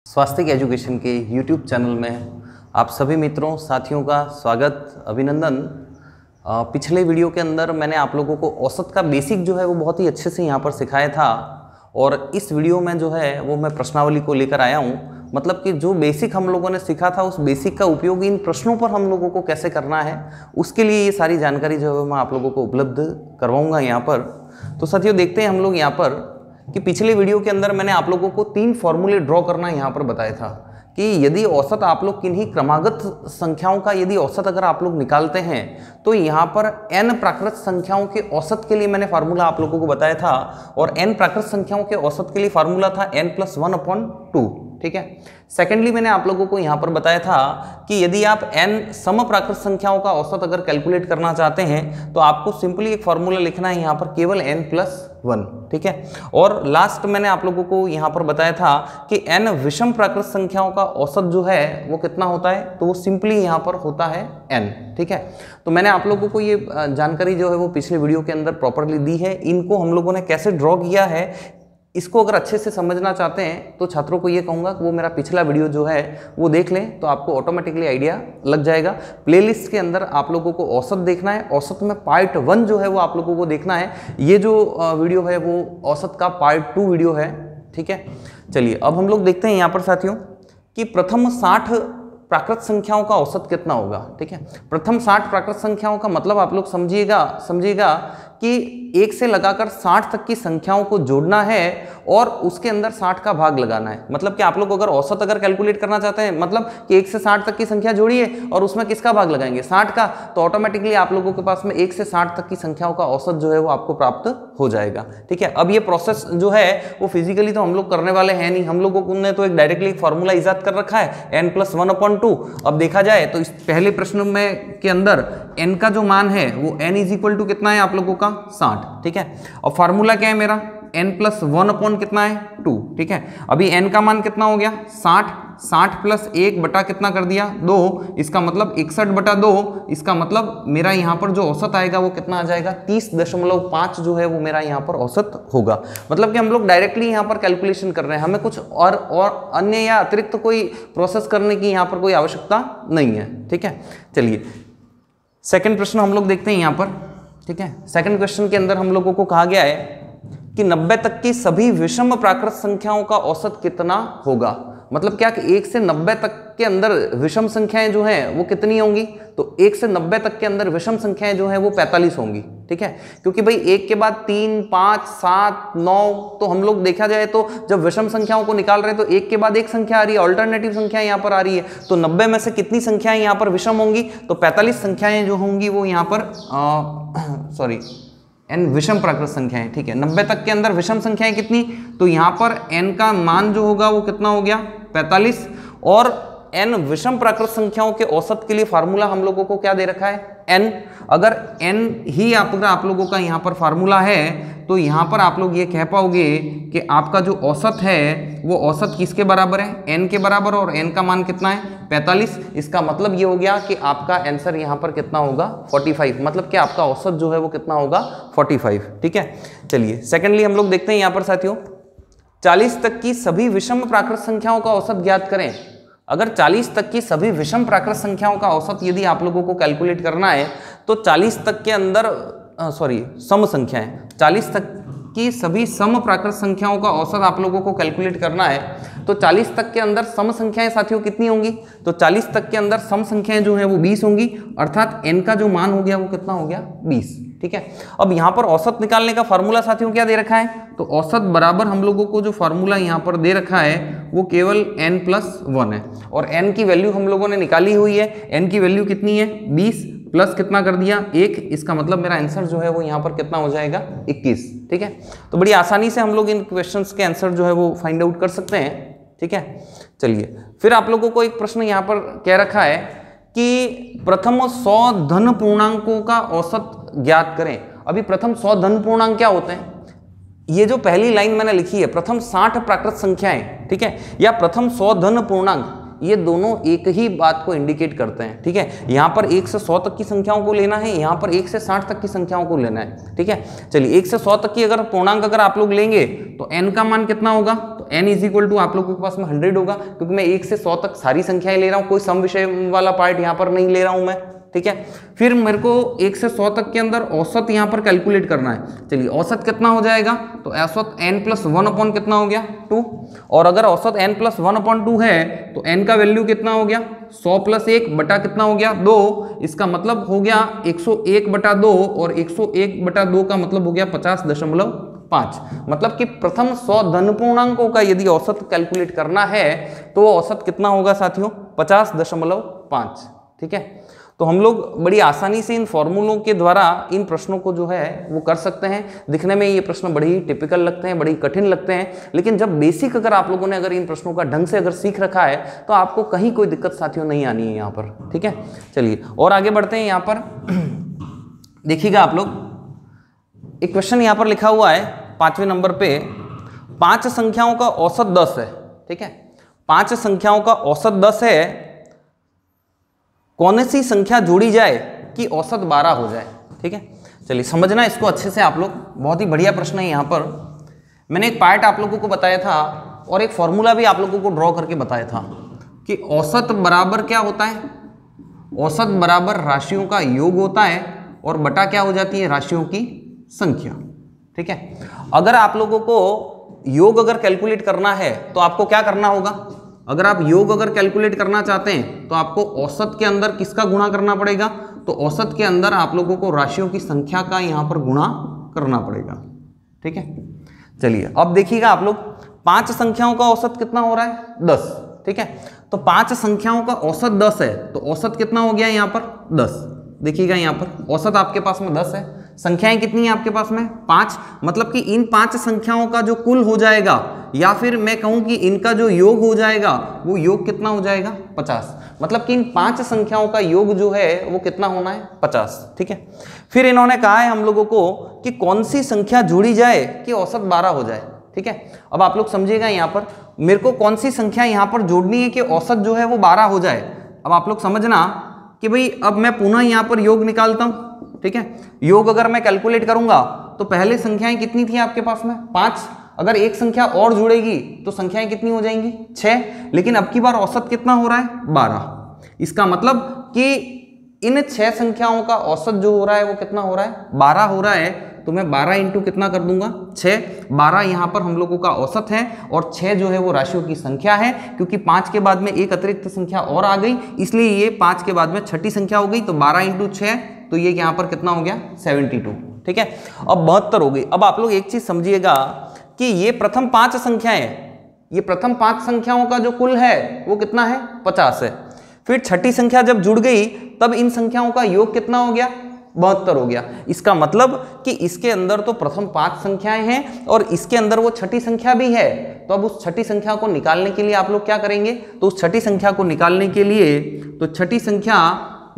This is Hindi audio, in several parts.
स्वास्थ्य एजुकेशन के YouTube चैनल में आप सभी मित्रों साथियों का स्वागत अभिनंदन। पिछले वीडियो के अंदर मैंने आप लोगों को औसत का बेसिक जो है वो बहुत ही अच्छे से यहाँ पर सिखाया था और इस वीडियो में जो है वो मैं प्रश्नावली को लेकर आया हूँ। मतलब कि जो बेसिक हम लोगों ने सीखा था उस बेसिक का उपयोग इन प्रश्नों पर हम लोगों को कैसे करना है उसके लिए ये सारी जानकारी जो है मैं आप लोगों को उपलब्ध करवाऊँगा यहाँ पर। तो साथियों देखते हैं हम लोग यहाँ पर कि पिछले वीडियो के अंदर मैंने आप लोगों को 3 फॉर्मूले ड्रॉ करना यहाँ पर बताया था कि यदि औसत आप लोग किन्हीं क्रमागत संख्याओं का यदि औसत अगर आप लोग निकालते हैं तो यहाँ पर n प्राकृत संख्याओं के औसत के लिए मैंने फार्मूला आप लोगों को बताया था और n प्राकृत संख्याओं के औसत के लिए फार्मूला था n+1/2। ठीक है। सेकेंडली मैंने आप लोगों को यहाँ पर बताया था कि यदि आप n सम प्राकृत संख्याओं का औसत अगर कैलकुलेट करना चाहते हैं तो आपको सिंपली एक फॉर्मूला लिखना है यहाँ पर केवल n+1। ठीक है। और लास्ट मैंने आप लोगों को यहाँ पर बताया था कि n विषम प्राकृत संख्याओं का औसत जो है वो कितना होता है, तो वो सिंपली यहाँ पर होता है n। ठीक है। तो मैंने आप लोगों को ये जानकारी जो है वो पिछले वीडियो के अंदर प्रॉपरली दी है। इनको हम लोगों ने कैसे ड्रॉ किया है इसको अगर अच्छे से समझना चाहते हैं तो छात्रों को ये कहूँगा कि वो मेरा पिछला वीडियो जो है वो देख लें तो आपको ऑटोमेटिकली आइडिया लग जाएगा। प्लेलिस्ट के अंदर आप लोगों को औसत देखना है, औसत में पार्ट 1 जो है वो आप लोगों को देखना है। ये जो वीडियो है वो औसत का पार्ट 2 वीडियो है। ठीक है। चलिए अब हम लोग देखते हैं यहाँ पर साथियों कि प्रथम 60 प्राकृत संख्याओं का औसत कितना होगा। ठीक है। प्रथम 60 प्राकृत संख्याओं का मतलब आप लोग समझिएगा कि 1 से लगाकर 60 तक की संख्याओं को जोड़ना है और उसके अंदर 60 का भाग लगाना है। मतलब कि आप लोग अगर औसत अगर कैलकुलेट करना चाहते हैं मतलब कि 1 से 60 तक की संख्या जोड़िए और उसमें किसका भाग लगाएंगे 60 का, तो ऑटोमेटिकली आप लोगों के पास में 1 से 60 तक की संख्याओं का औसत जो है वो आपको प्राप्त हो जाएगा। ठीक है। अब ये प्रोसेस जो है वो फिजिकली तो हम लोग करने वाले हैं नहीं, हम लोगों ने तो एक डायरेक्टली फॉर्मूला ईजाद कर रखा है n+1/2। अब देखा जाए तो इस पहले प्रश्न में के अंदर n का जो मान है वो n = कितना है आप लोगों का 60। ठीक है। और फार्मूला क्या है मेरा n+1 कितना है 2। ठीक है। अभी n का मान कितना हो गया 60 + 1 बटा कितना कर दिया 2, इसका मतलब 61/2। इसका मतलब मेरा यहाँ पर जो औसत आएगा वो कितना आ जाएगा 30.5 जो है वो मेरा यहाँ पर औसत होगा। मतलब कि हम लोग डायरेक्टली यहाँ पर कैलकुलेशन कर रहे हैं, हमें कुछ और अन्य या अतिरिक्त कोई प्रोसेस करने की यहाँ पर कोई आवश्यकता नहीं है। ठीक है। चलिए सेकेंड प्रश्न हम लोग देखते हैं यहाँ पर। ठीक है। सेकंड क्वेश्चन के अंदर हम लोगों को कहा गया है कि 90 तक की सभी विषम प्राकृत संख्याओं का औसत कितना होगा। मतलब क्या कि 1 से 90 तक के अंदर विषम संख्याएं जो हैं वो कितनी होंगी, तो 1 से 90 तक के अंदर विषम संख्याएं जो हैं वो 45 होंगी। ठीक है। क्योंकि भाई 1 के बाद 3, 5, 7, 9 तो हम लोग देखा जाए तो जब विषम संख्याओं को निकाल रहे हैं तो 1 के बाद 1 संख्या आ रही है, ऑल्टरनेटिव संख्या यहाँ पर आ रही है। तो 90 में से कितनी संख्याएं यहाँ पर विषम होंगी, तो 45 संख्याएं जो होंगी वो यहाँ पर n विषम प्राकृत संख्याएं। ठीक है। 90 तक के अंदर विषम संख्याएं कितनी, तो यहाँ पर n का मान जो होगा वो कितना हो गया 45 और n विषम प्राकृत संख्याओं के औसत के लिए फार्मूला हम लोगों को क्या दे रखा है n। अगर n ही आप लोगों का यहाँ पर फार्मूला है तो यहाँ पर आप लोग ये कह पाओगे कि आपका जो औसत है वो औसत किसके बराबर है n के बराबर और n का मान कितना है 45। इसका मतलब ये हो गया कि आपका आंसर यहाँ पर कितना होगा 45। मतलब कि आपका औसत जो है वो कितना होगा 45। ठीक है। चलिए सेकेंडली हम लोग देखते हैं यहाँ पर साथियों 40 तक की सभी विषम प्राकृत संख्याओं का औसत ज्ञात करें। अगर 40 तक की सभी विषम प्राकृत संख्याओं का औसत यदि आप लोगों को कैलकुलेट करना है तो 40 तक के अंदर सम संख्याएं 40 तक की सभी सम प्राकृत संख्याओं का औसत आप लोगों को कैलकुलेट करना है तो 40 तक के अंदर सम संख्याएं साथियों कितनी होंगी, तो 40 तक के अंदर सम संख्याएं जो है वो 20 होंगी। अर्थात n का जो मान हो गया वो कितना हो गया 20। ठीक है। अब यहाँ पर औसत निकालने का फार्मूला साथियों क्या दे रखा है, तो औसत बराबर हम लोगों को जो फार्मूला यहाँ पर दे रखा है वो केवल n+1 है और n की वैल्यू हम लोगों ने निकाली हुई है। n की वैल्यू कितनी है 20 प्लस कितना कर दिया 1, इसका मतलब मेरा आंसर जो है वो यहाँ पर कितना हो जाएगा 21। ठीक है। तो बड़ी आसानी से हम लोग इन क्वेश्चंस के आंसर जो है वो फाइंड आउट कर सकते हैं। ठीक है। चलिए फिर आप लोगों को एक प्रश्न यहाँ पर कह रखा है कि प्रथम 100 धन पूर्णांकों का औसत ज्ञात करें। अभी प्रथम 100 धन पूर्णांक क्या होते हैं, ये जो पहली लाइन मैंने लिखी है प्रथम 60 प्राकृत संख्याएं, ठीक है, या प्रथम 100 धन पूर्णांक, ये दोनों एक ही बात को इंडिकेट करते हैं, ठीक है। यहाँ पर 1 से 100 तक की संख्याओं को लेना है, यहाँ पर 1 से 60 तक की संख्याओं को लेना है, ठीक है। चलिए 1 से 100 तक की अगर पूर्णांक अगर आप लोग लेंगे तो n का मान कितना होगा, तो n इज इक्वल टू आप लोगों के पास में 100 होगा, क्योंकि मैं 1 से 100 तक सारी संख्याएं ले रहा हूँ, कोई सम विषय वाला पार्ट यहाँ पर नहीं ले रहा हूँ मैं, ठीक है। फिर मेरे को 1 से 100 तक के अंदर औसत यहाँ पर कैलकुलेट करना है। चलिए औसत कितना हो जाएगा, तो औसत n प्लस 1 अपॉन कितना हो गया 2, और अगर औसत n प्लस 1 अपॉन 2 है तो n का वैल्यू कितना हो गया 100 प्लस 1 बटा कितना हो गया 2, इसका मतलब हो गया 101 बटा 2, और 101 बटा 2 का मतलब हो गया 50.5। मतलब कि प्रथम 100 धन पूर्णांकों का यदि औसत कैलकुलेट करना है तो औसत कितना होगा साथियों 50.5, ठीक है। तो हम लोग बड़ी आसानी से इन फॉर्मूलों के द्वारा इन प्रश्नों को जो है वो कर सकते हैं। दिखने में ये प्रश्न बड़े ही टिपिकल लगते हैं, बड़ी कठिन लगते हैं, लेकिन जब बेसिक अगर आप लोगों ने अगर इन प्रश्नों का ढंग से अगर सीख रखा है तो आपको कहीं कोई दिक्कत साथियों नहीं आनी है यहाँ पर, ठीक है। चलिए और आगे बढ़ते हैं। यहाँ पर देखिएगा आप लोग, एक क्वेश्चन यहाँ पर लिखा हुआ है 5वें नंबर पे, 5 संख्याओं का औसत 10 है, ठीक है। 5 संख्याओं का औसत 10 है, कौन सी संख्या जोड़ी जाए कि औसत 12 हो जाए, ठीक है। चलिए समझना इसको अच्छे से आप लोग, बहुत ही बढ़िया प्रश्न है। यहाँ पर मैंने एक पार्ट आप लोगों को बताया था और एक फॉर्मूला भी आप लोगों को ड्रॉ करके बताया था कि औसत बराबर क्या होता है, औसत बराबर राशियों का योग होता है और बटा क्या हो जाती है, राशियों की संख्या, ठीक है। अगर आप लोगों को योग अगर कैलकुलेट करना है तो आपको क्या करना होगा, अगर आप योग अगर कैलकुलेट करना चाहते हैं तो आपको औसत के अंदर किसका गुणा करना पड़ेगा, तो औसत के अंदर आप लोगों को राशियों की संख्या का यहाँ पर गुणा करना पड़ेगा, ठीक है। चलिए अब देखिएगा आप लोग, 5 संख्याओं का औसत कितना हो रहा है 10, ठीक है। तो 5 संख्याओं का औसत 10 है, तो औसत कितना हो गया यहाँ पर 10। देखिएगा यहाँ पर औसत आपके पास में 10 है, संख्याएं कितनी है आपके पास में 5, मतलब कि इन 5 संख्याओं का जो कुल हो जाएगा, या फिर मैं कहूं कि इनका जो योग हो जाएगा वो योग कितना हो जाएगा 50। मतलब कि इन 5 संख्याओं का योग जो है वो कितना होना है 50, ठीक है। फिर इन्होंने कहा है हम लोगों को कि कौन सी संख्या जोड़ी जाए कि औसत 12 हो जाए, ठीक है। अब आप लोग समझिएगा, यहाँ पर मेरे को कौन सी संख्या यहाँ पर जोड़नी है कि औसत जो है वो 12 हो जाए। अब आप लोग समझना कि भाई अब मैं पुनः यहाँ पर योग निकालता हूँ, ठीक है। योग अगर मैं कैलकुलेट करूंगा तो पहले संख्याएं कितनी थी आपके पास में 5, अगर एक संख्या और जुड़ेगी तो संख्याएं कितनी हो जाएंगी 6, लेकिन अब की बार औसत कितना हो रहा है 12। इसका मतलब कि इन 6 संख्याओं का औसत जो हो रहा है वो कितना हो रहा है 12 हो रहा है। तो मैं 12 इंटू कितना कर दूंगा 6, 12 यहाँ पर हम लोगों का औसत है और 6 जो है वो राशियों की संख्या है, क्योंकि 5 के बाद में एक अतिरिक्त संख्या और आ गई, इसलिए ये 5 के बाद में छठी संख्या हो गई। तो 12 इंटू 6, तो ये यहाँ पर कितना हो गया 72, ठीक है। अब 72 हो गई। अब आप लोग एक चीज समझिएगा कि ये प्रथम 5 संख्याएं, ये प्रथम 5 संख्याओं का जो कुल है वो कितना है 50 है। फिर छठी संख्या जब जुड़ गई तब इन संख्याओं का योग कितना हो गया 72 हो गया। इसका मतलब कि इसके अंदर तो प्रथम 5 संख्याएं हैं और इसके अंदर वो छठी संख्या भी है। तो अब उस छठी संख्या को निकालने के लिए आप लोग क्या करेंगे, तो उस छठी संख्या को निकालने के लिए तो छठी संख्या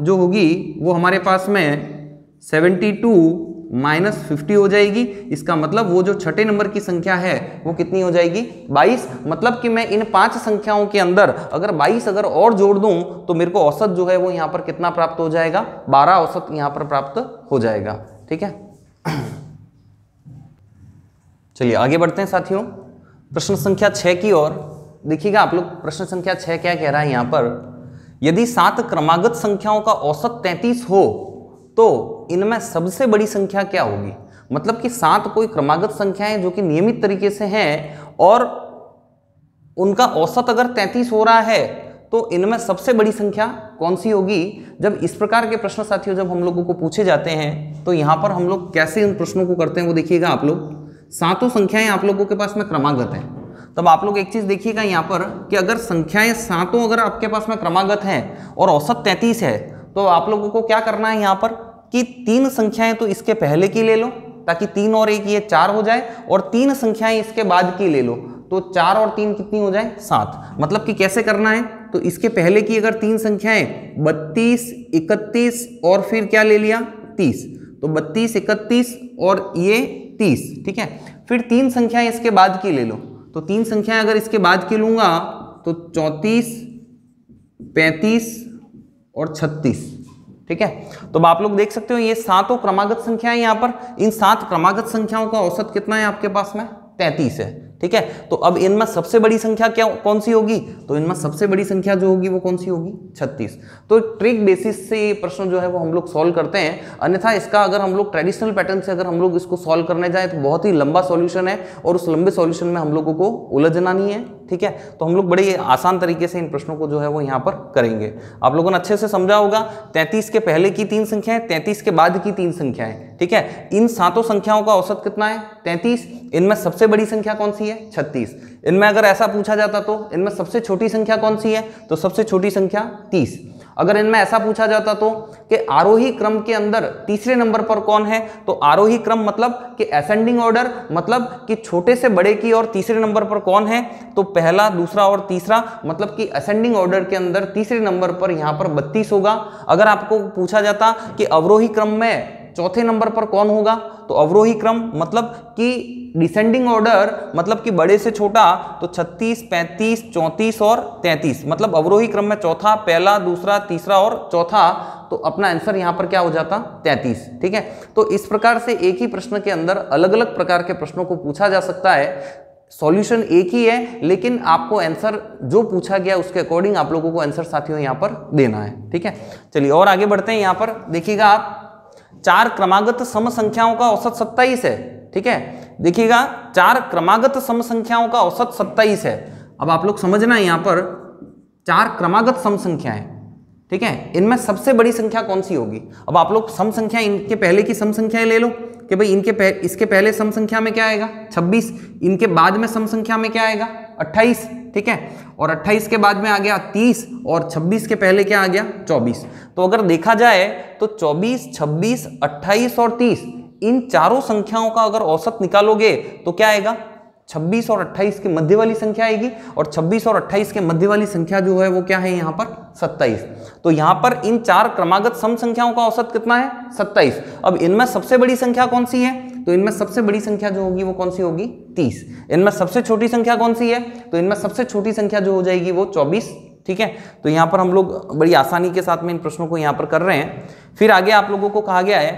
जो होगी वो हमारे पास में 72 माइनस 50 हो जाएगी। इसका मतलब वो जो छठे नंबर की संख्या है वो कितनी हो जाएगी 22। मतलब कि मैं इन 5 संख्याओं के अंदर अगर 22 अगर और जोड़ दूं तो मेरे को औसत जो है वो यहाँ पर कितना प्राप्त हो जाएगा 12 औसत यहाँ पर प्राप्त हो जाएगा, ठीक है। चलिए आगे बढ़ते हैं साथियों प्रश्न संख्या 6 की ओर। देखिएगा आप लोग प्रश्न संख्या 6 क्या कह रहा है यहाँ पर, यदि 7 क्रमागत संख्याओं का औसत 33 हो तो इनमें सबसे बड़ी संख्या क्या होगी। मतलब कि 7 कोई क्रमागत संख्याएं जो कि नियमित तरीके से हैं और उनका औसत अगर 33 हो रहा है तो इनमें सबसे बड़ी संख्या कौन सी होगी। जब इस प्रकार के प्रश्न साथियों जब हम लोगों को पूछे जाते हैं तो यहाँ पर हम लोग कैसे उन प्रश्नों को करते हैं वो देखिएगा आप लोग। 7 संख्याएं आप लोगों के पास में क्रमागत हैं, तब आप लोग एक चीज देखिएगा यहाँ पर कि अगर संख्याएं 7 अगर आपके पास में क्रमागत हैं और औसत 33 है तो आप लोगों को क्या करना है यहाँ पर कि 3 संख्याएं तो इसके पहले की ले लो ताकि 3 और 1 ये 4 हो जाए, और 3 संख्याएं इसके बाद की ले लो तो 4 और 3 कितनी हो जाए 7। मतलब कि कैसे करना है, तो इसके पहले की अगर 3 संख्याएं 32, 31 और फिर क्या ले लिया 30, तो 32, 31 और ये 30, ठीक है। फिर 3 संख्याएं इसके बाद की ले लो, तो 3 संख्याएं अगर इसके बाद की लूंगा तो 34, 35 और 36। ठीक है, तो अब आप लोग देख सकते हो ये सातों क्रमागत संख्याएं यहाँ पर। इन 7 क्रमागत संख्याओं का औसत कितना है आपके पास में? 33 है। ठीक है, तो अब इनमें सबसे बड़ी संख्या क्या कौन सी होगी? तो इनमें सबसे बड़ी संख्या जो होगी वो कौन सी होगी? 36। तो ट्रिक बेसिस से ये प्रश्न जो है वो हम लोग सॉल्व करते हैं। अन्यथा इसका अगर हम लोग ट्रेडिशनल पैटर्न से अगर हम लोग इसको सॉल्व करने जाए तो बहुत ही लंबा सॉल्यूशन है और उस लंबे सॉल्यूशन में हम लोगों को उलझना नहीं है। ठीक है, तो हम लोग बड़े आसान तरीके से इन प्रश्नों को जो है वो यहाँ पर करेंगे। आप लोगों ने अच्छे से समझा होगा। 33 के पहले की 3 संख्याएं, 33 के बाद की 3 संख्याएं। ठीक है, इन सातों संख्याओं का औसत कितना है? 33। इनमें सबसे बड़ी संख्या कौन सी है? 36। इनमें अगर ऐसा पूछा जाता तो इनमें सबसे छोटी संख्या कौन सी है? तो सबसे छोटी संख्या 30। अगर इनमें ऐसा पूछा जाता तो कि आरोही क्रम के अंदर तीसरे नंबर पर कौन है? तो आरोही क्रम मतलब कि असेंडिंग ऑर्डर, मतलब कि छोटे से बड़े की और तीसरे नंबर पर कौन है? तो पहला, दूसरा और तीसरा, मतलब कि असेंडिंग ऑर्डर के अंदर तीसरे नंबर पर यहां पर 32 होगा। अगर आपको पूछा जाता कि अवरोही क्रम में चौथे नंबर पर कौन होगा? तो अवरोही क्रम मतलब कि डिसेंडिंग ऑर्डर, मतलब कि बड़े से छोटा, तो 36, 35, 34 और 33, मतलब अवरोही क्रम में चौथा, पहला, दूसरा, तीसरा और चौथा। तो अपना आंसर यहां पर क्या हो जाता? 33। ठीक है, तो इस प्रकार से एक ही प्रश्न के अंदर अलग अलग प्रकार के प्रश्नों को पूछा जा सकता है। सॉल्यूशन एक ही है, लेकिन आपको आंसर जो पूछा गया उसके अकॉर्डिंग आप लोगों को आंसर साथियों यहां पर देना है। ठीक है, चलिए और आगे बढ़ते हैं। यहां पर देखिएगा आप, 4 क्रमागत सम संख्याओं का औसत 27 है। ठीक है, देखिएगा 4 क्रमागत सम संख्याओं का औसत 27 है। अब आप लोग समझना है यहां पर 4 क्रमागत सम संख्याएं। ठीक है, इनमें सबसे बड़ी संख्या कौन सी होगी? अब आप लोग सम संख्या, इनके पहले की सम संख्याएं ले लो कि भाई इसके पहले सम संख्या में क्या आएगा? 26। इनके बाद में सम संख्या में क्या आएगा? 28। ठीक है, और 28 के बाद में आ गया 30 और 26 के पहले क्या आ गया? 24। तो अगर देखा जाए तो 24, 26, 28 और 30, इन चारों संख्याओं का अगर औसत निकालोगे तो क्या आएगा? 26 और 28 के मध्य वाली संख्या आएगी, और 26 और 28 के मध्य वाली संख्या जो है वो क्या है यहाँ पर? 27। तो यहाँ पर इन 4 क्रमागत सम संख्याओं का औसत कितना है? 27। अब इनमें सबसे बड़ी संख्या कौन सी है? तो इनमें सबसे बड़ी संख्या जो होगी वो कौन सी होगी? 30। इनमें सबसे छोटी संख्या कौन सी है? तो इनमें सबसे छोटी संख्या जो हो जाएगी वो 24। ठीक है, तो यहाँ पर हम लोग बड़ी आसानी के साथ में इन प्रश्नों को यहाँ पर कर रहे हैं। फिर आगे आप लोगों को कहा गया है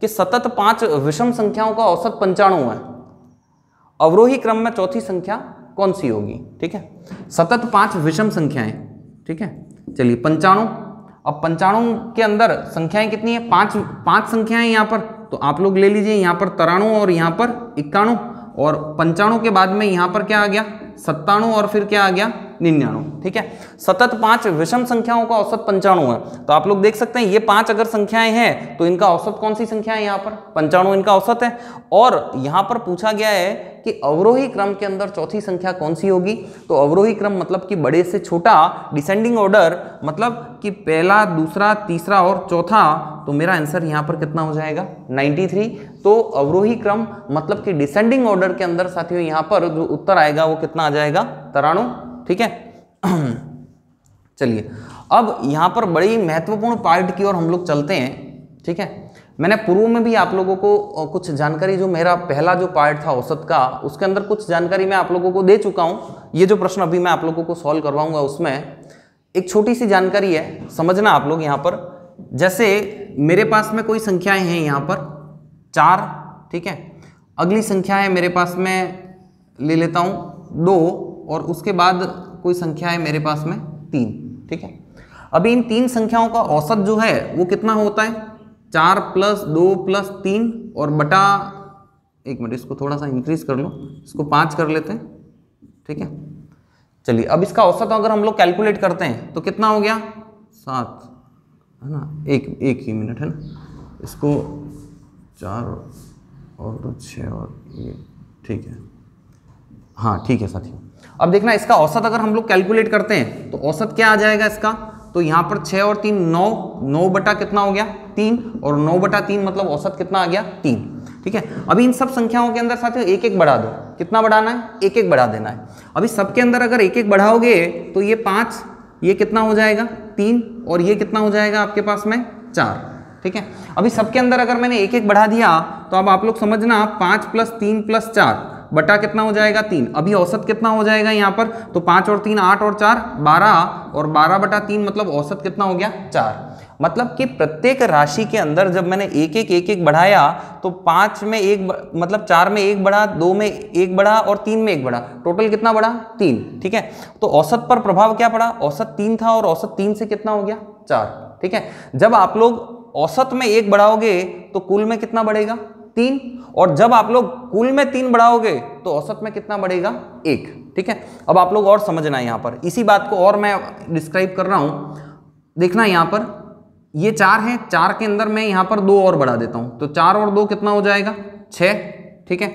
कि सतत 5 विषम संख्याओं का औसत 95 है। अवरोही क्रम में चौथी संख्या कौन सी होगी? ठीक है, सतत 5 विषम संख्याएं। ठीक है, चलिए 95। अब 95 के अंदर संख्याएं कितनी है? 5 संख्याएं यहाँ पर। तो आप लोग ले लीजिए यहाँ पर 93 और यहाँ पर 91, और 95 के बाद में यहाँ पर क्या आ गया? 97, और फिर क्या आ गया? 99। ठीक है, सतत 5 विषम संख्याओं का औसत 95 है। तो आप लोग देख सकते हैं ये 5 अगर संख्याएं हैं तो इनका औसत कौन सी संख्या है? यहाँ पर 95 इनका औसत है। और यहाँ पर पूछा गया है कि अवरोही क्रम के अंदर चौथी संख्या कौन सी होगी? तो अवरोही क्रम मतलब कि बड़े से छोटा, डिसेंडिंग ऑर्डर मतलब कि पहला, दूसरा, तीसरा और चौथा। तो मेरा आंसर यहाँ पर कितना हो जाएगा? 93। तो अवरोही क्रम मतलब कि डिसेंडिंग ऑर्डर के अंदर साथियों यहाँ पर जो उत्तर आएगा वो कितना आ जाएगा? 93। ठीक है, चलिए अब यहाँ पर बड़ी महत्वपूर्ण पार्ट की ओर हम लोग चलते हैं। ठीक है, मैंने पूर्व में भी आप लोगों को कुछ जानकारी, जो मेरा पहला जो पार्ट था औसत का, उसके अंदर कुछ जानकारी मैं आप लोगों को दे चुका हूँ। ये जो प्रश्न अभी मैं आप लोगों को सॉल्व करवाऊंगा उसमें एक छोटी सी जानकारी है, समझना आप लोग यहाँ पर। जैसे मेरे पास में कोई संख्याएं हैं यहाँ पर 4। ठीक है, अगली संख्या है मेरे पास में, ले लेता हूँ 2, और उसके बाद कोई संख्या है मेरे पास में 3। ठीक है, अभी इन 3 संख्याओं का औसत जो है वो कितना होता है? 4 + 2 + 3 और बटा, एक मिनट इसको थोड़ा सा इंक्रीज कर लो, इसको 5 कर लेते हैं। ठीक है, चलिए अब इसका औसत अगर हम लोग कैलकुलेट करते हैं तो कितना हो गया? 7 है ना, एक ही मिनट है ना, इसको 4 और 2 6 और ये। ठीक है, हाँ ठीक है साथियों। अब देखना इसका औसत अगर हम लोग कैलकुलेट करते हैं तो औसत क्या आ जाएगा इसका? तो यहाँ पर 6 और 3 9 बटा कितना हो गया? 3, और 9 बटा 3 मतलब औसत कितना आ गया? 3। ठीक है, अभी इन सब संख्याओं के अंदर साथियों एक एक बढ़ा दो। कितना बढ़ाना है? एक एक बढ़ा देना है। अभी सबके अंदर अगर एक एक बढ़ाओगे तो ये 5, ये कितना हो जाएगा? 3, और ये कितना हो जाएगा आपके पास में? 4। ठीक है, अभी सबके अंदर अगर मैंने एक एक बढ़ा दिया तो अब आप लोग समझना 5 + 3 + 4 बटा कितना हो जाएगा 3। अभी औसत कितना हो जाएगा यहाँ पर, तो 5 और 3 8 और 4 12 और 12 बटा 3 मतलब औसत कितना हो गया 4। मतलब कि प्रत्येक राशि के अंदर जब मैंने एक एक बढ़ाया तो 5 में 1 मतलब 4 में 1 बढ़ा, 2 में 1 बढ़ा और 3 में 1 बढ़ा, टोटल कितना बढ़ा 3। ठीक है, तो औसत पर प्रभाव क्या पड़ा, औसत 3 था और औसत 3 से कितना हो गया 4। ठीक है, जब आप लोग औसत में 1 बढ़ाओगे तो कुल में कितना बढ़ेगा 3, और जब आप लोग कुल में 3 बढ़ाओगे तो औसत में कितना बढ़ेगा 1। ठीक है, अब आप लोग और समझना है यहाँ पर, इसी बात को और मैं डिस्क्राइब कर रहा हूँ। देखना यहाँ पर ये 4 है, 4 के अंदर मैं यहाँ पर 2 और बढ़ा देता हूँ, तो 4 और 2 कितना हो जाएगा 6। ठीक है,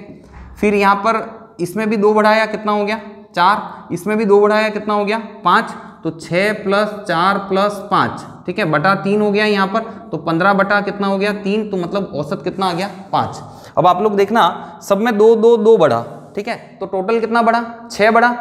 फिर यहाँ पर इसमें भी 2 बढ़ाया कितना हो गया 4, इसमें भी 2 बढ़ाया कितना हो गया 5, तो 6 + 4 + 5, ठीक है, बटा 3 हो गया यहाँ पर, तो 15 बटा कितना हो गया 3, तो मतलब औसत कितना आ गया 5। अब आप लोग देखना सब में 2 2 2 बढ़ा, ठीक है, तो टोटल कितना बढ़ा 6 बढ़ा,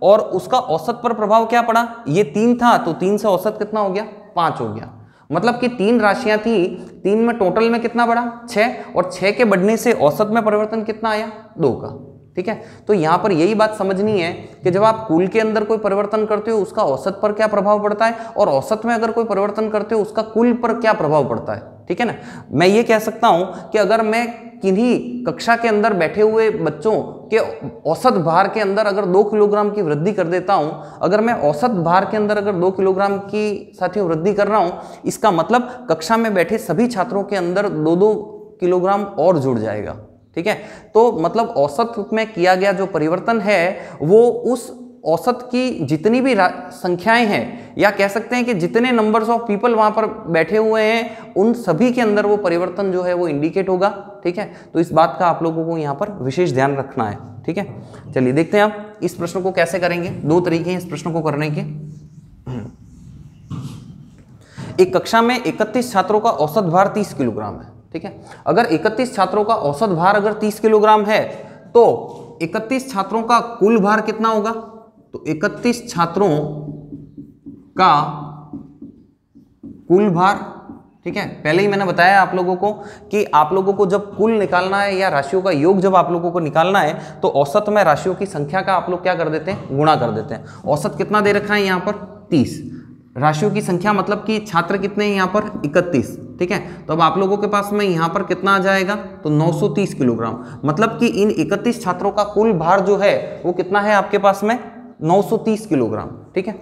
और उसका औसत पर प्रभाव क्या पड़ा, ये 3 था तो 3 से औसत कितना हो गया 5 हो गया। मतलब कि 3 राशियां थी, 3 में टोटल में कितना बढ़ा 6, और 6 के बढ़ने से औसत में परिवर्तन कितना आया 2 का। ठीक है, तो यहां पर यही बात समझनी है कि जब आप कुल के अंदर कोई परिवर्तन करते हो उसका औसत पर क्या प्रभाव पड़ता है, और औसत में अगर कोई परिवर्तन करते हो उसका कुल पर क्या प्रभाव पड़ता है। ठीक है ना, मैं ये कह सकता हूं कि अगर मैं किन्हीं कक्षा के अंदर बैठे हुए बच्चों के औसत भार के अंदर अगर 2 किलोग्राम की वृद्धि कर देता हूं, अगर मैं औसत भार के अंदर अगर 2 किलोग्राम की साथियों वृद्धि कर रहा हूं, इसका मतलब कक्षा में बैठे सभी छात्रों के अंदर 2-2 किलोग्राम और जुड़ जाएगा। ठीक है, तो मतलब औसत में किया गया जो परिवर्तन है वो उस औसत की जितनी भी संख्याएं हैं, या कह सकते हैं कि जितने नंबर्स ऑफ पीपल वहां पर बैठे हुए हैं उन सभी के अंदर वो परिवर्तन जो है वो इंडिकेट होगा। ठीक है, तो इस बात का आप लोगों को यहाँ पर विशेष ध्यान रखना है। ठीक है, चलिए देखते हैं आप इस प्रश्न को कैसे करेंगे। 2 तरीके हैं इस प्रश्न को करने के। एक कक्षा में 31 छात्रों का औसत भार 30 किलोग्राम है। ठीक है, अगर 31 छात्रों का औसत भार अगर 30 किलोग्राम है तो 31 छात्रों का कुल भार कितना होगा, तो 31 छात्रों का कुल भार। ठीक है, पहले ही मैंने बताया आप लोगों को कि आप लोगों को जब कुल निकालना है या राशियों का योग जब आप लोगों को निकालना है तो औसत में राशियों की संख्या का आप लोग क्या कर देते हैं, गुणा कर देते हैं। औसत कितना दे रखा है यहाँ पर 30, राशियों की संख्या मतलब कि छात्र कितने हैं यहाँ पर 31। ठीक है, तो अब आप लोगों के पास में यहाँ पर कितना आ जाएगा, तो 930 किलोग्राम। मतलब कि इन 31 छात्रों का कुल भार जो है वो कितना है आपके पास में 930 किलोग्राम। ठीक है,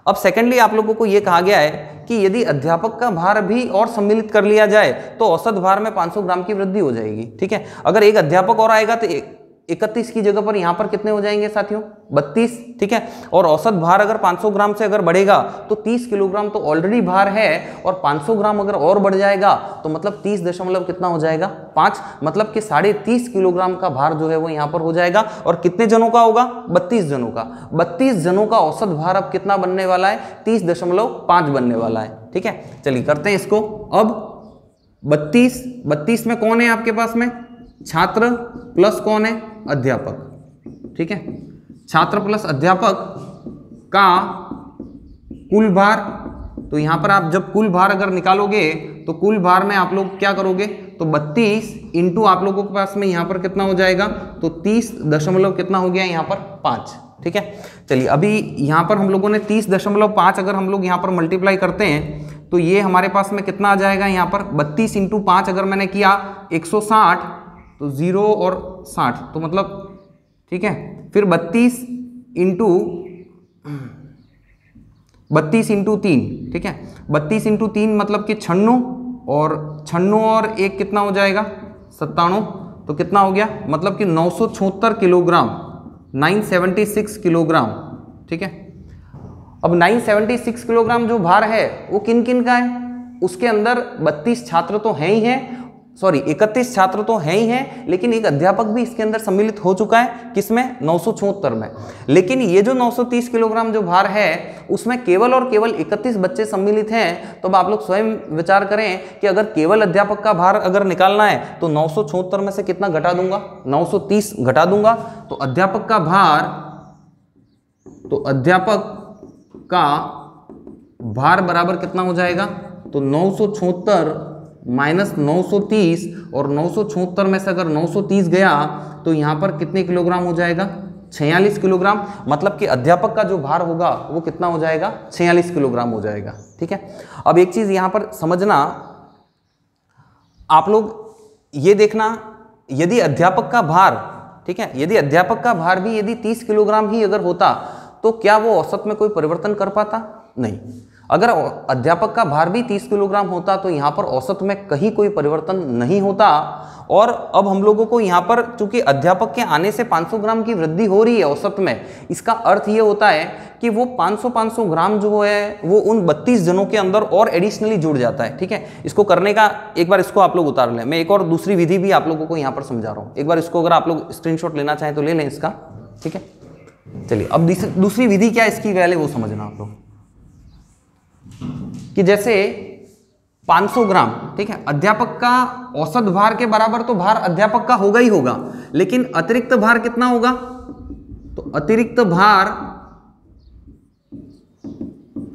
अब सेकेंडली आप लोगों को यह कहा गया है कि यदि अध्यापक का भार भी और सम्मिलित कर लिया जाए तो औसत भार में 500 ग्राम की वृद्धि हो जाएगी। ठीक है, अगर एक अध्यापक और आएगा तो 31 की जगह पर यहां पर कितने हो जाएंगे साथियों 32। ठीक है, और औसत भार अगर 500 ग्राम से अगर बढ़ेगा तो 30 किलोग्राम तो ऑलरेडी भार है, और 500 ग्राम अगर और बढ़ जाएगा तो मतलब 30 दशमलव कितना हो जाएगा 5, मतलब कि 30.5 किलोग्राम का भार जो है वो यहां पर हो जाएगा। और कितने जनों का होगा, 32 जनों का। 32 जनों का औसत भार अब कितना बनने वाला है, 30.5 बनने वाला है। ठीक है, चलिए करते हैं इसको। अब 32 में कौन है आपके पास में, छात्र प्लस कौन है, अध्यापक। ठीक है, छात्र प्लस अध्यापक का कुल भार, तो यहां पर आप जब कुल भार अगर निकालोगे तो कुल भार में आप लोग क्या करोगे, तो 32 इंटू आप लोगों के पास में यहां पर कितना हो जाएगा, तो 30 दशमलव कितना हो गया यहाँ पर 5। ठीक है, चलिए अभी यहां पर हम लोगों ने 30.5 अगर हम लोग यहां पर मल्टीप्लाई करते हैं तो ये हमारे पास में कितना आ जाएगा यहाँ पर 32 इंटू 5 अगर मैंने किया 160, तो 0 और 60 तो मतलब ठीक है, फिर 32 इंटू 3। ठीक है, 32 इंटू 3 मतलब कि 96, और 96 और 1 कितना हो जाएगा 97, तो कितना हो गया, मतलब कि 976 किलोग्राम, 976 किलोग्राम। ठीक है, अब 976 किलोग्राम जो भार है वो किन किन का है, उसके अंदर 32 छात्र तो हैं ही हैं, सॉरी 31 छात्र तो हैं ही हैं, लेकिन एक अध्यापक भी इसके अंदर सम्मिलित हो चुका है, किसमें 976 में। लेकिन ये जो 930 किलोग्राम जो भार है उसमें केवल और केवल 31 बच्चे सम्मिलित हैं। तो अब आप लोग स्वयं विचार करें कि अगर केवल अध्यापक का भार अगर निकालना है तो 976 में से कितना घटा दूंगा, 930 घटा दूंगा, तो अध्यापक का भार, तो अध्यापक का भार बराबर कितना हो जाएगा, तो 976 माइनस 930 और 976 में से अगर 930 गया तो यहाँ पर कितने किलोग्राम हो जाएगा? 46 किलोग्राम। मतलब कि अध्यापक का जो भार होगा वो कितना हो जाएगा? 46 किलोग्राम हो जाएगा। ठीक है, अब एक चीज यहाँ पर समझना, आप लोग ये देखना, यदि अध्यापक का भार, ठीक है, यदि अध्यापक का भार भी यदि 30 किलोग्राम ही अगर होता तो क्या वो औसत में कोई परिवर्तन कर पाता? नहीं। अगर अध्यापक का भार भी 30 किलोग्राम होता तो यहाँ पर औसत में कहीं कोई परिवर्तन नहीं होता। और अब हम लोगों को यहाँ पर चूंकि अध्यापक के आने से 500 ग्राम की वृद्धि हो रही है औसत में, इसका अर्थ ये होता है कि वो 500 ग्राम जो है वो उन 32 जनों के अंदर और एडिशनली जुड़ जाता है। ठीक है, इसको करने का एक बार इसको आप लोग उतार लें, मैं एक और दूसरी विधि भी आप लोगों को यहाँ पर समझा रहा हूँ। एक बार इसको अगर आप लोग स्क्रीनशॉट लेना चाहें तो ले लें इसका। ठीक है, चलिए अब दूसरी विधि क्या इसकी पहले वो समझना आप लोग, कि जैसे 500 ग्राम, ठीक है, अध्यापक का औसत भार के बराबर तो भार अध्यापक का होगा ही होगा, लेकिन अतिरिक्त भार कितना होगा? तो अतिरिक्त भार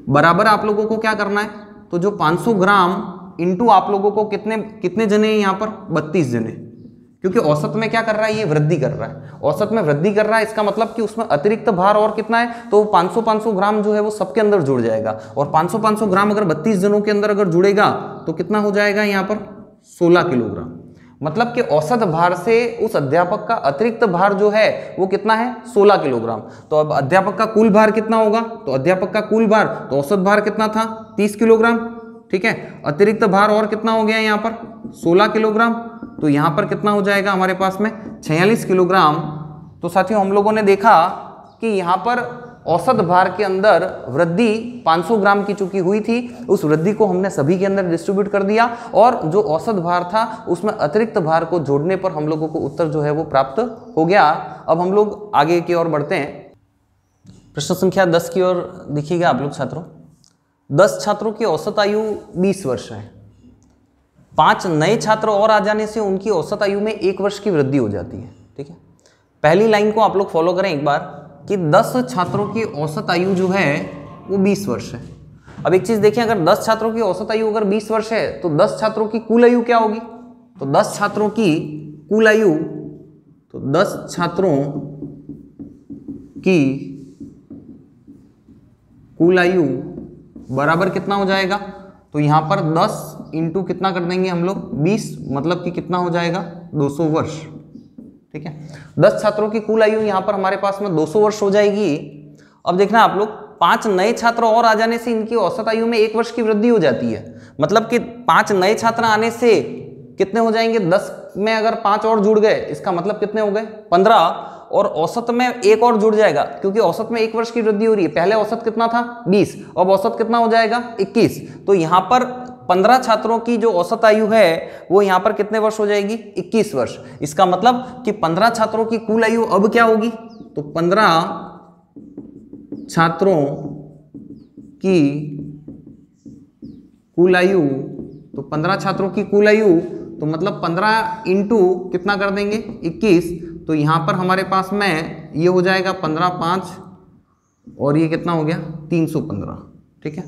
बराबर आप लोगों को क्या करना है? तो जो 500 ग्राम इंटू आप लोगों को कितने जने हैं यहाँ पर? 32 जने, क्योंकि औसत में क्या कर रहा है? ये वृद्धि कर रहा है, औसत में वृद्धि कर रहा है। इसका मतलब कि उसमें अतिरिक्त भार और कितना है? तो 500 ग्राम जो है वो सबके अंदर जुड़ जाएगा। और 500 ग्राम अगर 32 जनों के अंदर अगर जुड़ेगा तो कितना हो जाएगा यहाँ पर? 16 किलोग्राम। मतलब कि औसत भार से उस अध्यापक का अतिरिक्त भार जो है वो कितना है? 16 किलोग्राम। तो अब अध्यापक का कुल भार कितना होगा? तो अध्यापक का कुल भार, तो औसत भार कितना था? 30 किलोग्राम। ठीक है, अतिरिक्त भार और कितना हो गया यहाँ पर? 16 किलोग्राम। तो यहाँ पर कितना हो जाएगा हमारे पास में? 46 किलोग्राम। तो साथियों हम लोगों ने देखा कि यहाँ पर औसत भार के अंदर वृद्धि 500 ग्राम की चूंकि हुई थी, उस वृद्धि को हमने सभी के अंदर डिस्ट्रीब्यूट कर दिया, और जो औसत भार था उसमें अतिरिक्त भार को जोड़ने पर हम लोगों को उत्तर जो है वो प्राप्त हो गया। अब हम लोग आगे की ओर बढ़ते हैं। प्रश्न संख्या 10 की ओर देखिएगा आप लोग छात्रों। 10 छात्रों की औसत आयु 20 वर्ष है। 5 नए छात्र और आ जाने से उनकी औसत आयु में 1 वर्ष की वृद्धि हो जाती है। ठीक है, पहली लाइन को आप लोग फॉलो करें एक बार, कि 10 छात्रों की औसत आयु जो है वो 20 वर्ष है। अब एक चीज देखिए, अगर 10 छात्रों की औसत आयु अगर 20 वर्ष है तो 10 छात्रों की कुल आयु क्या होगी? तो 10 छात्रों की कुल आयु, तो 10 छात्रों की कुल आयु बराबर कितना हो जाएगा? तो यहां पर 10 इंटू कितना कर देंगे हम लोग? 20, मतलब कि कितना हो जाएगा? 200 वर्ष। ठीक है, 10 छात्रों की कुल आयु यहां पर हमारे पास में 200 वर्ष हो जाएगी। अब देखना आप लोग, 5 नए छात्र और आ जाने से इनकी औसत आयु में 1 वर्ष की वृद्धि हो जाती है। मतलब कि 5 नए छात्र आने से कितने हो जाएंगे? 10 में अगर 5 और जुड़ गए, इसका मतलब कितने हो गए? 15, और औसत में 1 और जुड़ जाएगा, क्योंकि औसत में 1 वर्ष की वृद्धि हो रही है। पहले औसत कितना था? 20, अब औसत कितना हो जाएगा? 21। तो यहाँ पर 15 छात्रों की जो औसत आयु है वो यहाँ पर कितने वर्ष हो जाएगी? 21 वर्ष। इसका मतलब कि 15 छात्रों की कुल आयु अब क्या होगी? तो 15 छात्रों की कुल आयु, तो 15 छात्रों की कुल आयु, तो मतलब 15 इंटू कितना कर देंगे? 21। तो यहाँ पर हमारे पास में ये हो जाएगा 15 5, और ये कितना हो गया? 315। ठीक है,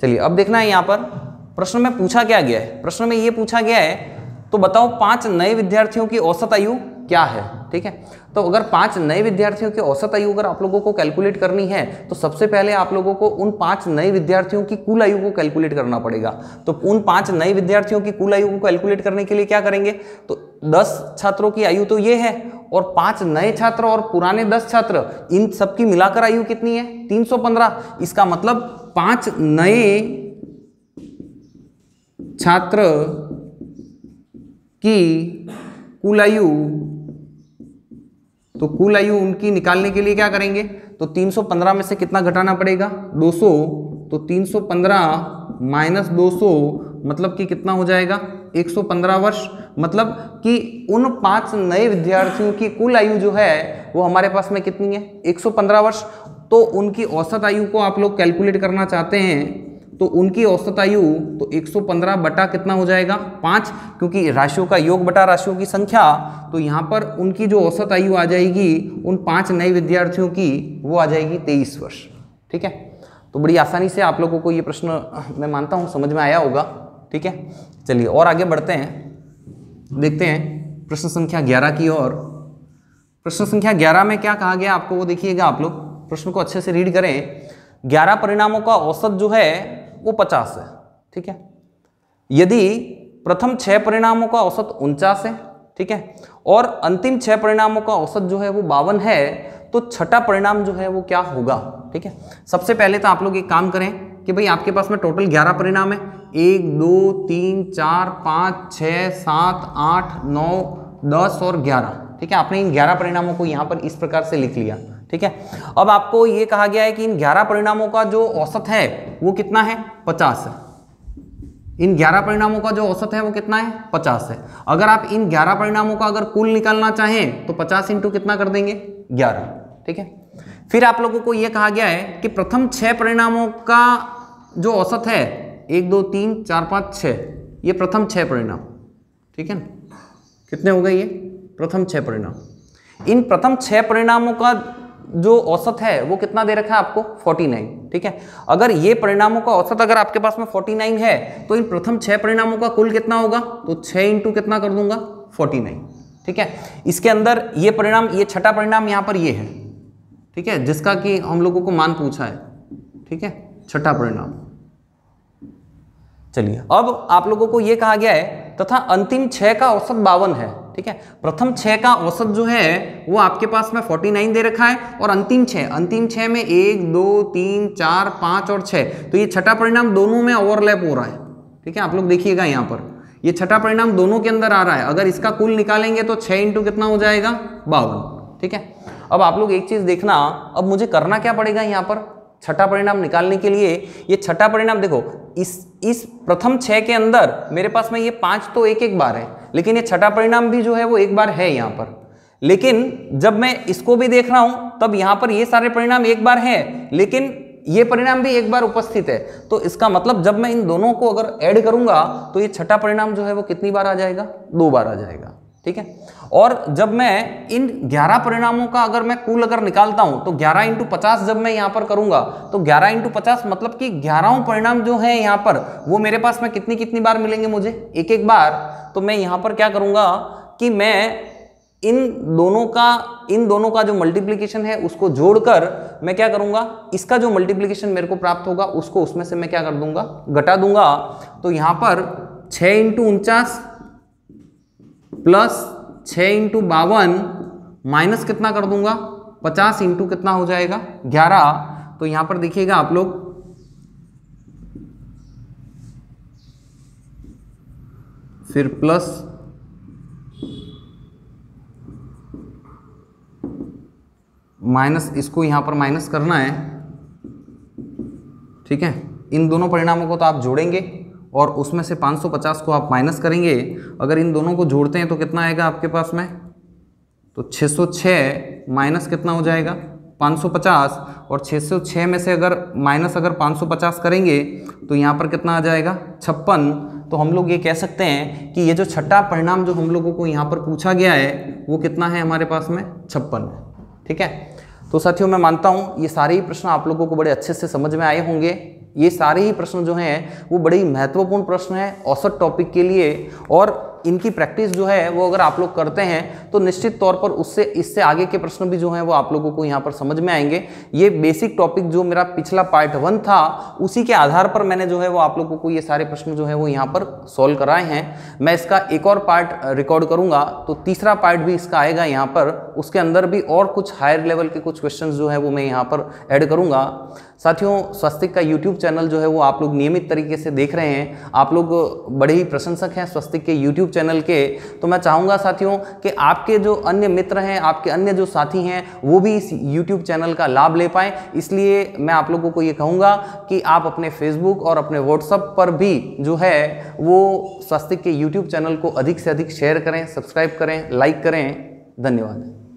चलिए अब देखना है यहाँ पर प्रश्न में पूछा क्या गया है। प्रश्न में ये पूछा गया है, तो बताओ 5 नए विद्यार्थियों की औसत आयु क्या है। ठीक है, तो अगर 5 नए विद्यार्थियों की औसत आयु अगर आप लोगों को कैलकुलेट करनी है तो सबसे पहले आप लोगों को उन 5 नए विद्यार्थियों की कुल आयु को कैलकुलेट करना पड़ेगा। तो उन 5 नए विद्यार्थियों की कुल आयु को कैलकुलेट करने के लिए क्या करेंगे? तो 10 छात्रों की आयु तो ये है, और 5 नए छात्र और पुराने 10 छात्र, इन सबकी मिलाकर आयु कितनी है? 315। इसका मतलब 5 नए छात्र की कुल आयु, तो कुल आयु उनकी निकालने के लिए क्या करेंगे? तो 315 में से कितना घटाना पड़ेगा? 200। तो 315 माइनस 200 मतलब कि कितना हो जाएगा? 115 वर्ष। मतलब कि उन 5 नए विद्यार्थियों की कुल आयु जो है वो हमारे पास में कितनी है? 115 वर्ष। तो उनकी औसत आयु को आप लोग कैलकुलेट करना चाहते हैं तो उनकी औसत आयु तो 115 बटा कितना हो जाएगा? 5, क्योंकि राशियों का योग बटा राशियों की संख्या। तो यहाँ पर उनकी जो औसत आयु आ जाएगी उन 5 नए विद्यार्थियों की, वो आ जाएगी 23 वर्ष। ठीक है, तो बड़ी आसानी से आप लोगों को ये प्रश्न मैं मानता हूँ समझ में आया होगा। ठीक है, चलिए और आगे बढ़ते हैं, देखते हैं प्रश्न संख्या 11 की ओर। प्रश्न संख्या 11 में क्या कहा गया आपको वो देखिएगा, आप लोग प्रश्न को अच्छे से रीड करें। 11 परिणामों का औसत जो है वो 50 है, ठीक है। यदि प्रथम 6 परिणामों का औसत 49 है, ठीक है, और अंतिम 6 परिणामों का औसत जो है वो 52 है, तो छठा परिणाम जो है वो क्या होगा, ठीक है। सबसे पहले तो आप लोग एक काम करें कि भाई आपके पास में टोटल 11 परिणाम है, 1 2 3 4 5 6 7 8 9 10 और 11, ठीक है। आपने इन 11 परिणामों को यहाँ पर इस प्रकार से लिख लिया, ठीक है। अब आपको ये कहा गया है कि इन 11 परिणामों का जो औसत है वो कितना है, 50 है। इन 11 परिणामों का जो औसत है वो कितना है, 50 है। अगर आप इन 11 परिणामों का अगर कुल निकालना चाहें तो 50 इंटू कितना कर देंगे, 11, ठीक है। फिर आप लोगों को यह कहा गया है कि प्रथम 6 परिणामों का जो औसत है, 1 2 3 4 5 6, ये प्रथम 6 परिणाम, ठीक है। कितने हो गए ये प्रथम 6 परिणाम। इन प्रथम 6 परिणामों का जो औसत है वो कितना दे रखा है आपको, 49, ठीक है। अगर ये परिणामों का औसत अगर आपके पास में 49 है तो इन प्रथम 6 परिणामों का कुल कितना होगा, तो 6 इंटू कितना कर दूंगा, 49, ठीक है। इसके अंदर ये परिणाम, ये छठा परिणाम यहाँ पर ये है, ठीक है, जिसका कि हम लोगों को मान पूछा है, ठीक है, छठा परिणाम। चलिए अब आप लोगों को यह कहा गया है तथा अंतिम 6 का औसत 52 है, ठीक है। प्रथम 6 का औसत जो है वो आपके पास में 49 दे रखा है, और अंतिम 6 में 1 2 3 4 5 और 6, तो ये छठा परिणाम दोनों में ओवरलैप हो रहा है, ठीक है। आप लोग देखिएगा यहाँ पर ये छठा परिणाम दोनों के अंदर आ रहा है। अगर इसका कुल निकालेंगे तो 6 इंटू कितना हो जाएगा, 52, ठीक है। अब आप लोग एक चीज देखना, अब मुझे करना क्या पड़ेगा यहाँ पर छठा परिणाम निकालने के लिए। ये छठा परिणाम देखो, इस प्रथम 6 के अंदर मेरे पास में ये 5 तो एक बार है, लेकिन ये छठा परिणाम भी जो है वो एक बार है यहाँ पर। लेकिन जब मैं इसको भी देख रहा हूं तब यहाँ पर ये सारे परिणाम एक बार हैं, लेकिन ये परिणाम भी एक बार उपस्थित है। तो इसका मतलब जब मैं इन दोनों को अगर ऐड करूंगा तो ये छठा परिणाम जो है वो कितनी बार आ जाएगा, 2 बार आ जाएगा, ठीक है। और जब मैं इन 11 परिणामों का अगर मैं कुल अगर निकालता हूं तो 11 इंटू 50 जब मैं यहां पर करूंगा तो 11 इंटू 50 मतलब कि 11 परिणाम जो है यहां पर वो मेरे पास में कितनी बार मिलेंगे मुझे, एक बार। तो मैं यहां पर क्या करूंगा कि मैं इन दोनों का जो मल्टीप्लिकेशन है उसको जोड़कर मैं क्या करूंगा, इसका जो मल्टीप्लिकेशन मेरे को प्राप्त होगा उसको उसमें से मैं क्या कर दूंगा, घटा दूंगा। तो यहां पर 6 इंटू 49 प्लस 6 इंटू 52 माइनस कितना कर दूंगा, 50 इंटू कितना हो जाएगा, 11। तो यहां पर देखिएगा आप लोग, फिर प्लस माइनस, इसको यहां पर माइनस करना है, ठीक है। इन दोनों परिणामों को तो आप जोड़ेंगे और उसमें से 550 को आप माइनस करेंगे। अगर इन दोनों को जोड़ते हैं तो कितना आएगा आपके पास में, तो 606 माइनस कितना हो जाएगा, 550, और 606 में से अगर माइनस अगर 550 करेंगे तो यहाँ पर कितना आ जाएगा, 56। तो हम लोग ये कह सकते हैं कि ये जो छठा परिणाम जो हम लोगों को यहाँ पर पूछा गया है वो कितना है हमारे पास में, 56 है, ठीक है। तो साथियों मैं मानता हूँ ये सारे ही प्रश्न आप लोगों को बड़े अच्छे से समझ में आए होंगे। ये सारे ही प्रश्न जो हैं वो बड़े ही महत्वपूर्ण प्रश्न हैं औसत टॉपिक के लिए, और इनकी प्रैक्टिस जो है वो अगर आप लोग करते हैं तो निश्चित तौर पर इससे आगे के प्रश्न भी जो हैं वो आप लोगों को यहाँ पर समझ में आएंगे। ये बेसिक टॉपिक जो मेरा पिछला पार्ट 1 था उसी के आधार पर मैंने जो है वो आप लोगों को ये सारे प्रश्न जो है वो यहाँ पर सॉल्व कराए हैं। मैं इसका एक और पार्ट रिकॉर्ड करूँगा तो तीसरा पार्ट भी इसका आएगा यहाँ पर, उसके अंदर भी और कुछ हायर लेवल के कुछ क्वेश्चन जो है वो मैं यहाँ पर ऐड करूँगा। साथियों स्वस्तिक का यूट्यूब चैनल जो है वो आप लोग नियमित तरीके से देख रहे हैं, आप लोग बड़े ही प्रशंसक हैं स्वस्तिक के यूट्यूब चैनल के। तो मैं चाहूँगा साथियों कि आपके जो अन्य मित्र हैं, आपके अन्य जो साथी हैं वो भी इस यूट्यूब चैनल का लाभ ले पाएँ। इसलिए मैं आप लोगों को ये कहूँगा कि आप अपने फेसबुक और अपने व्हाट्सएप पर भी जो है वो स्वस्तिक के यूट्यूब चैनल को अधिक से अधिक शेयर करें, सब्सक्राइब करें, लाइक करें। धन्यवाद।